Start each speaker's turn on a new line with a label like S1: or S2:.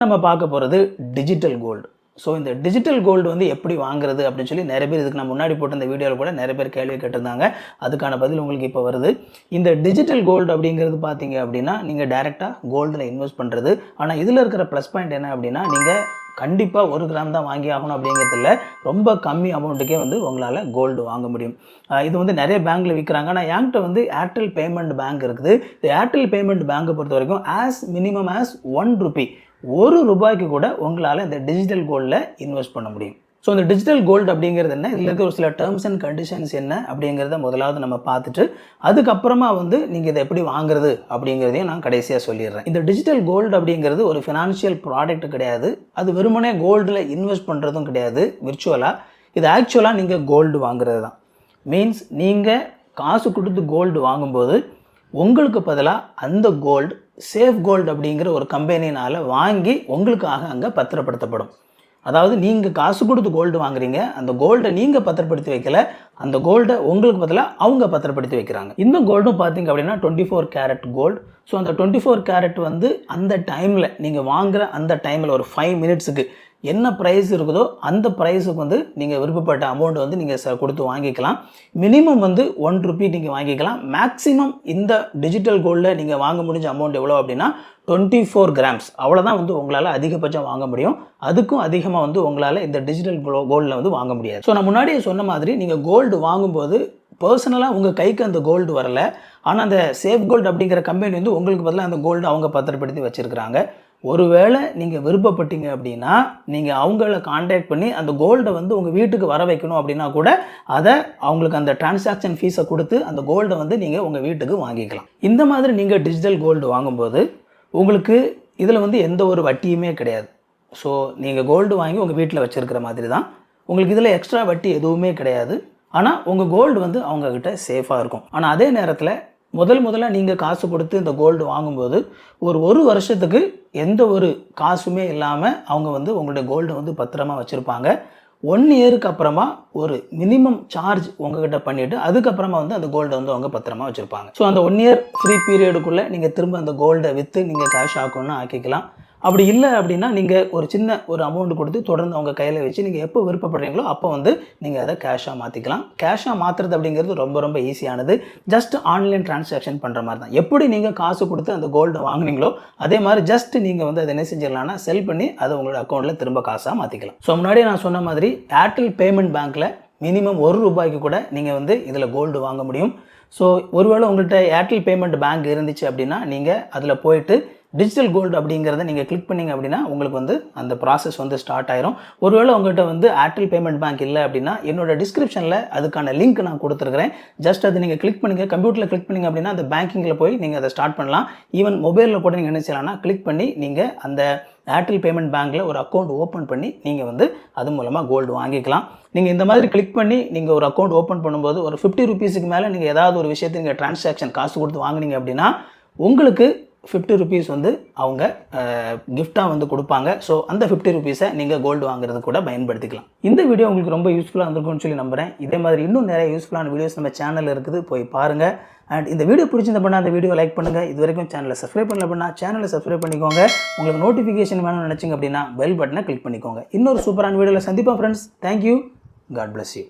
S1: நம்ம பார்க்க போகிறது டிஜிட்டல் கோல்டு. ஸோ இந்த டிஜிட்டல் கோல்டு வந்து எப்படி வாங்குறது அப்படின்னு சொல்லி நிறைய பேர் இதுக்கு நான் முன்னாடி போட்ட இந்த வீடியோவில் கூட நிறைய பேர் கேள்வி கேட்டிருந்தாங்க. அதுக்கான பதில் உங்களுக்கு இப்போ வருது. இந்த டிஜிட்டல் கோல்டு அப்படிங்கிறது பார்த்தீங்க அப்படின்னா நீங்கள் டைரெக்டாக கோல்டில் இன்வெஸ்ட் பண்ணுறது. ஆனால் இதில் இருக்கிற ப்ளஸ் பாயிண்ட் என்ன அப்படின்னா நீங்கள் கண்டிப்பாக 1 கிராம் தான் வாங்கி ஆகணும் அப்படிங்கிறதுல ரொம்ப கம்மி அமௌண்ட்டுக்கே வந்து உங்களால் கோல்டு வாங்க முடியும். இது வந்து நிறைய பேங்க்கில் விற்கிறாங்க. ஆனால் என்கிட்ட வந்து ஏர்டெல் பேமெண்ட் பேங்க் இருக்குது. இந்த ஏர்டெல் பேமெண்ட் பேங்கை பொறுத்த வரைக்கும் மினிமம் ₹1 ரூபாய்க்கு கூட உங்களால் இந்த டிஜிட்டல் கோல்டில் இன்வெஸ்ட் பண்ண முடியும். ஸோ இந்த டிஜிட்டல் கோல்டு அப்படிங்கிறது என்ன, இதில் இருக்க ஒரு சில டேர்ம்ஸ் அண்ட் கண்டிஷன்ஸ் என்ன அப்படிங்கிறத முதலாவது நம்ம பார்த்துட்டு அதுக்கப்புறமா வந்து நீங்கள் இதை எப்படி வாங்குறது அப்படிங்கிறதையும் நான் கடைசியாக சொல்லிடுறேன். இந்த டிஜிட்டல் கோல்டு அப்படிங்கிறது ஒரு ஃபினான்ஷியல் ப்ராடக்ட் கிடையாது. அது வெறுமனே கோல்டில் இன்வெஸ்ட் பண்ணுறதும் கிடையாது. விர்ச்சுவலாக இது ஆக்சுவலாக நீங்கள் கோல்டு வாங்குறது தான். மீன்ஸ் நீங்கள் காசு கொடுத்து கோல்டு வாங்கும்போது உங்களுக்கு பதிலாக அந்த கோல்டு சேஃப் கோல்டு அப்படிங்கிற ஒரு கம்பெனினால் வாங்கி உங்களுக்காக அங்கே பத்திரப்படுத்தப்படும். அதாவது நீங்கள் காசு கொடுத்து கோல்டு வாங்குறீங்க, அந்த கோல்டை நீங்கள் பத்திரப்படுத்தி வைக்கல, அந்த கோல்டை உங்களுக்கு பதிலாக அவங்க பத்திரப்படுத்தி வைக்கிறாங்க. இந்த கோல்டும் பார்த்தீங்க அப்படின்னா 24 கேரட் கோல்டு. ஸோ அந்த 24 கேரட் வந்து அந்த டைமில் நீங்கள் வாங்குகிற அந்த டைமில் ஒரு 5 மினிட்ஸுக்கு என்ன ப்ரைஸ் இருக்குதோ அந்த ப்ரைஸுக்கு வந்து நீங்கள் விருப்பப்பட்ட அமௌண்ட் வந்து நீங்கள் கொடுத்து வாங்கிக்கலாம். மினிமம் வந்து ₹1 நீங்கள் வாங்கிக்கலாம். மேக்ஸிமம் இந்த டிஜிட்டல் கோல்டில் நீங்கள் வாங்க முடிஞ்ச அமௌண்ட் எவ்வளோ அப்படின்னா 24 கிராம்ஸ். அவ்வளோதான் வந்து உங்களால் அதிகபட்சம் வாங்க முடியும். அதுக்கும் அதிகமாக வந்து உங்களால் இந்த டிஜிட்டல் கோல்டில் வந்து வாங்க முடியாது. ஸோ நான் முன்னாடியே சொன்ன மாதிரி நீங்கள் கோல்டு வாங்கும்போது பர்சனலாக உங்கள் கைக்கு அந்த கோல்டு வரலை. ஆனால் அந்த சேஃப் கோல்டு அப்படிங்கிற கம்பெனி வந்து உங்களுக்கு பதிலாக அந்த கோல்டு அவங்க பத்திரப்படுத்தி வச்சுருக்கிறாங்க. ஒருவேளை நீங்கள் விருப்பப்பட்டீங்க அப்படின்னா நீங்கள் அவங்கள கான்டாக்ட் பண்ணி அந்த கோல்டை வந்து உங்கள் வீட்டுக்கு வர வைக்கணும் அப்படின்னா கூட அதை அவங்களுக்கு அந்த டிரான்சாக்ஷன் ஃபீஸை கொடுத்து அந்த கோல்டை வந்து நீங்கள் உங்கள் வீட்டுக்கு வாங்கிக்கலாம். இந்த மாதிரி நீங்கள் டிஜிட்டல் கோல்டு வாங்கும்போது உங்களுக்கு இதில் வந்து எந்த ஒரு வட்டியுமே கிடையாது. ஸோ நீங்கள் கோல்டு வாங்கி உங்கள் வீட்டில் வச்சுருக்கிற மாதிரி தான். உங்களுக்கு இதில் எக்ஸ்ட்ரா வட்டி எதுவுமே கிடையாது. ஆனால் உங்கள் கோல்டு வந்து அவங்கக்கிட்ட சேஃபாக இருக்கும். ஆனால் அதே நேரத்தில் முதல்ல நீங்கள் காசு கொடுத்து இந்த கோல்டு வாங்கும்போது ஒரு வருஷத்துக்கு எந்த ஒரு காசுமே இல்லாமல் அவங்க வந்து உங்களுடைய கோல்டை வந்து பத்திரமா வச்சுருப்பாங்க. 1 இயருக்கு அப்புறமா ஒரு மினிமம் சார்ஜ் உங்ககிட்ட பண்ணிவிட்டு அதுக்கப்புறமா வந்து அந்த கோல்டை வந்து அவங்க பத்திரமா வச்சுருப்பாங்க. ஸோ அந்த 1 இயர் ஃப்ரீ பீரியடுக்குள்ளே நீங்கள் திரும்ப அந்த கோல்டை விற்று நீங்கள் கேஷ் ஆக்கணும்னு ஆக்கிக்கலாம். அப்படி இல்லை அப்படின்னா நீங்கள் ஒரு சின்ன ஒரு அமௌண்ட் கொடுத்து தொடர்ந்து அவங்க கையில் வச்சு நீங்கள் எப்போ விருப்பப்படுறீங்களோ அப்போ வந்து நீங்கள் அதை கேஷாக மாற்றிக்கலாம். கேஷாக மாற்றுறது அப்படிங்கிறது ரொம்ப ஈஸியானது. ஜஸ்ட் ஆன்லைன் டிரான்சாக்ஷன் பண்ணுற மாதிரி தான். எப்படி நீங்கள் காசு கொடுத்து அந்த கோல்டை வாங்கினீங்களோ அதே மாதிரி ஜஸ்ட் நீங்கள் வந்து அதை என்ன செஞ்சிடலாம்னா செல் பண்ணி அதை உங்களோட அக்கௌண்ட்டில் திரும்ப காசாக மாற்றிக்கலாம். ஸோ முன்னாடியே நான் சொன்ன மாதிரி ஏர்டெல் பேமெண்ட் பேங்க்கில் மினிமம் ₹1 கூட நீங்கள் வந்து இதில் கோல்டு வாங்க முடியும். ஸோ ஒருவேளை உங்கள்கிட்ட ஏர்டெல் பேமெண்ட் பேங்க் இருந்துச்சு அப்படின்னா நீங்கள் அதில் போயிட்டு டிஜிட்டல் கோல்டு அப்படிங்கிறத நீங்கள் கிளிக் பண்ணிங்க அப்படின்னா உங்களுக்கு வந்து அந்த ப்ராசஸ் வந்து ஸ்டார்ட் ஆயிரும். ஒருவேளை உங்கள்கிட்ட வந்து ஏர்டெல் பேமெண்ட் பேங்க் இல்லை அப்படின்னா என்னோட டிஸ்கிரிப்ஷனில் அதுக்கான லிங்க் நான் கொடுத்துருக்கிறேன். ஜஸ்ட் அது நீங்கள் கிளிக் பண்ணிங்க, கம்ப்யூட்டரில் கிளிக் பண்ணிங்க அப்படின்னா அந்த பேங்கிங்கில் போய் நீங்கள் அதை ஸ்டார்ட் பண்ணலாம். ஈவன் மொபைலில் கூட நீங்கள் என்ன செய்யலாம்னா கிளிக் பண்ணி நீங்கள் அந்த ஏர்டெல் பேமெண்ட் பேங்க்கில் ஒரு அக்கௌண்ட் ஓப்பன் பண்ணி நீங்கள் வந்து அது மூலமாக கோல்டு வாங்கிக்கலாம். நீங்கள் இந்த மாதிரி கிளிக் பண்ணி நீங்கள் ஒரு அக்கௌண்ட் ஓப்பன் பண்ணும்போது ஒரு ₹50 மேலே நீங்கள் ஏதாவது ஒரு விஷயத்தை நீங்கள் டிரான்சாக்ஷன் காசு கொடுத்து வாங்கினீங்க அப்படின்னா உங்களுக்கு ₹50 வந்து அவங்க கிஃப்டாக வந்து கொடுப்பாங்க. ஸோ அந்த ₹50 நீங்கள் கோல்டு வாங்குறது கூட பயன்படுத்திக்கலாம். இந்த வீடியோ உங்களுக்கு ரொம்ப யூஸ்ஃபுல்லாக இருந்திருக்கும்னு சொல்லி நம்புகிறேன். இதே மாதிரி இன்னும் நிறைய யூஸ்ஃபுல்லான வீடியோஸ் நம்ம சேனலில் இருக்குது, போய் பாருங்கள். அண்ட் இந்த வீடியோ பிடிச்சிருந்தா அந்த வீடியோ லைக் பண்ணுங்கள். இது வரைக்கும் சேனலை சப்ஸ்கிரைப் பண்ணல அப்படின்னா சேனலை சப்ஸ்கிரைப் பண்ணிக்கோங்க. உங்களுக்கு நோட்டிஃபிகேஷன் வேணும்னு நினச்சிங்க அப்படின்னா பெல் பட்டனை கிளிக் பண்ணிக்கோங்க. இன்னொரு சூப்பரான வீடியோவில் சந்திப்போம் friends. Thank you. God bless you.